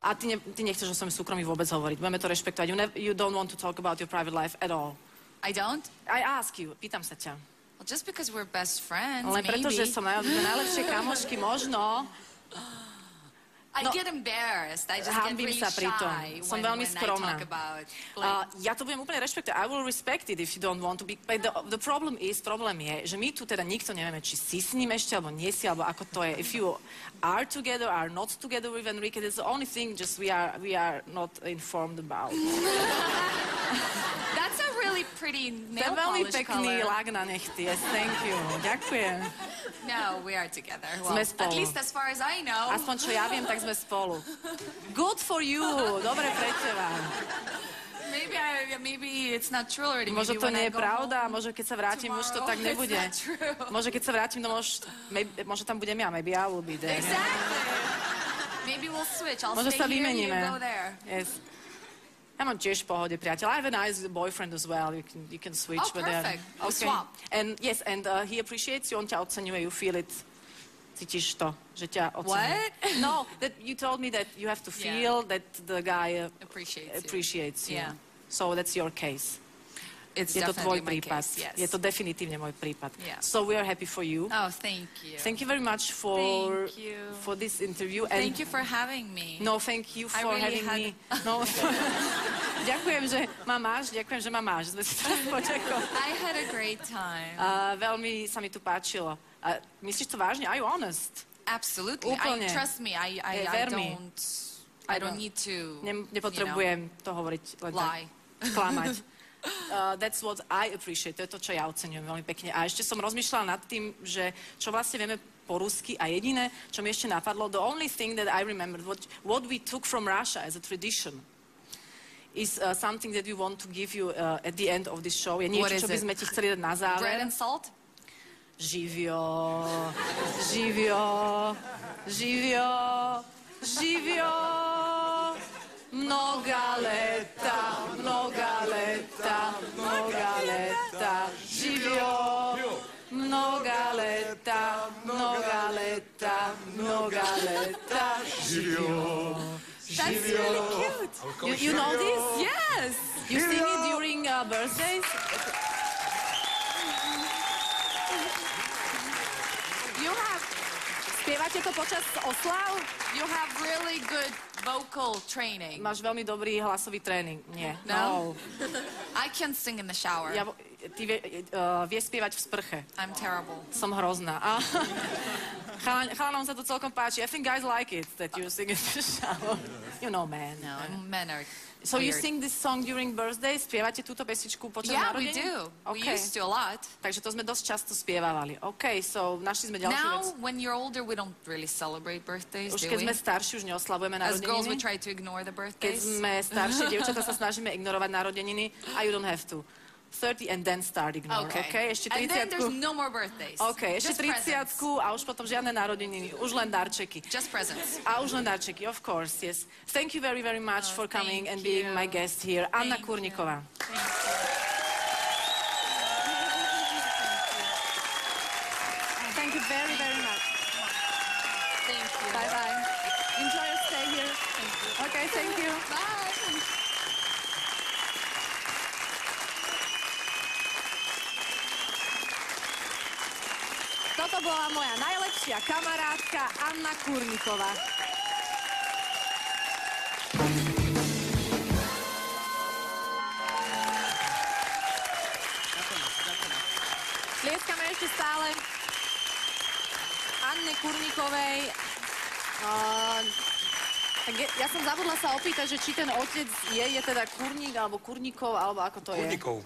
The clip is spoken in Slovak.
A ty nechceš o svojom súkromí vôbec hovoriť. Budeme to rešpektovať. You don't want to talk about your private life at all. I don't? I ask you. Pýtam sa ťa. Well, just because we're best friends, Len preto, maybe. že som najlepšie kamošky, možno. I get embarrassed. I just get really sa pri tom. shy Som when veľmi I skromná. talk about like, Ja to budem úplne rešpektovať. I will respect it if you don't want to be. But the problem je, že my tu teda nikto nevieme, či si s ním ešte, alebo nie si, alebo ako to je. If you are together, are not together with Enrique, that's the only thing just we are not informed about. that's a really pretty To je nail veľmi polish pekný color. lak na nechty. Yes, thank you. Ďakujem. No, we are together. Sme Well, spolu. at least as far as I know. Aspoň čo ja viem, tak sme spolu. Good for you. Dobre pre teba. Maybe it's not true already. Možno Maybe to when nie I je go pravda, home možno keď sa vrátim, už to tomorrow, tak nebude. it's not true. Možno keď sa vrátim domov, možno tam budem ja, maybe I will be there. Exactly. Maybe we'll switch. I'll Možno stay sa here, you vymeníme. go there. Yes. Ja mám tiež v pohode priateľ. I have a nice boyfriend as well. You can switch. Oh, perfect. We'll swap. And yes, and he appreciates you, on ťa oceňuje, you feel it. Cítiš to, že ťa oceňuje. What? No, that you told me that you have to feel that the guy Appreciates you. you. Yeah. So that's your case. It's Je to tvoj definitely my prípad. case, yes. Je to definitívne môj prípad. Yeah. So we are happy for you. Oh, thank you. Thank you very much Thank you. for this interview. And Thank you for having me. no, thank you I for really having me. No, ďakujem, že ma máš. Sme si teraz poďakovali. I had a great time. Veľmi sa mi tu páčilo. Myslíš to vážne? Are you honest? Absolutely. Úplne. Trust me. I ver mi. don't need to. Nepotrebujem to hovoriť len lie. tak. Klamať. That's what I appreciate. To je to, čo ja oceňujem veľmi pekne. A ešte som rozmýšľala nad tým, že čo vlastne vieme po rusky a jediné, čo mi ešte napadlo, the only thing that I remembered, what we took from Russia as a tradition, is something that we want to give you at the end of this show. Je niečo, čo by sme ti chceli dať na záver. Bread and salt? Živio, živio, živio, živio. Mnoga leta, mnoga leta, mnoga leta, živio. Mnoga leta, mnoga leta, mnoga leta, živio. That's really cute. You know this? Yes. You sing it during birthdays? Spievate to počas oslav? You have really good vocal training. Máš veľmi dobrý hlasový tréning. Nie. No? I can sing in the shower. Ty vieš spievať v sprche. I'm terrible. Som hrozná. Chalanom sa to celkom páči. I think guys like it, that you sing in the shower. You know, man. No, men are So you weird. sing this song during birthdays? Spievate túto pesničku počas Yeah, we narodení? do. We Okay. used to a lot. Takže to sme dosť často spievávali. OK, so našli sme ďalšiu Now, vec. when you're older, we don't really celebrate birthdays, Už do keď we? sme starší, už neoslavujeme As girls, we narodeniny. try to ignore the Keď birthdays. sme staršie dievčatá, sa snažíme ignorovať narodeniny. A you don't have to. 30 and then start ignore. OK, ešte And then 30. there's no more birthdays. OK, ešte Just 30 presents. a už potom žiadne narodeniny. Už len darčeky. Just presents. A už len darčeky, of course, yes. Thank you very, very much for coming and thank being you. my guest here. Anna Thank you. Kurníková. Thank you very, very much. Thank you. Bye-bye. Enjoy your stay here. Okay, thank you. Bye. Toto bola moja najlepšia kamarátka Anna Kurníková. Tlieskame ešte stále Anne Kurníkovej. Tak ja som zabudla sa opýtať, že či ten otec je teda Kurník, alebo Kurníkov, alebo ako to je? Kurníkov.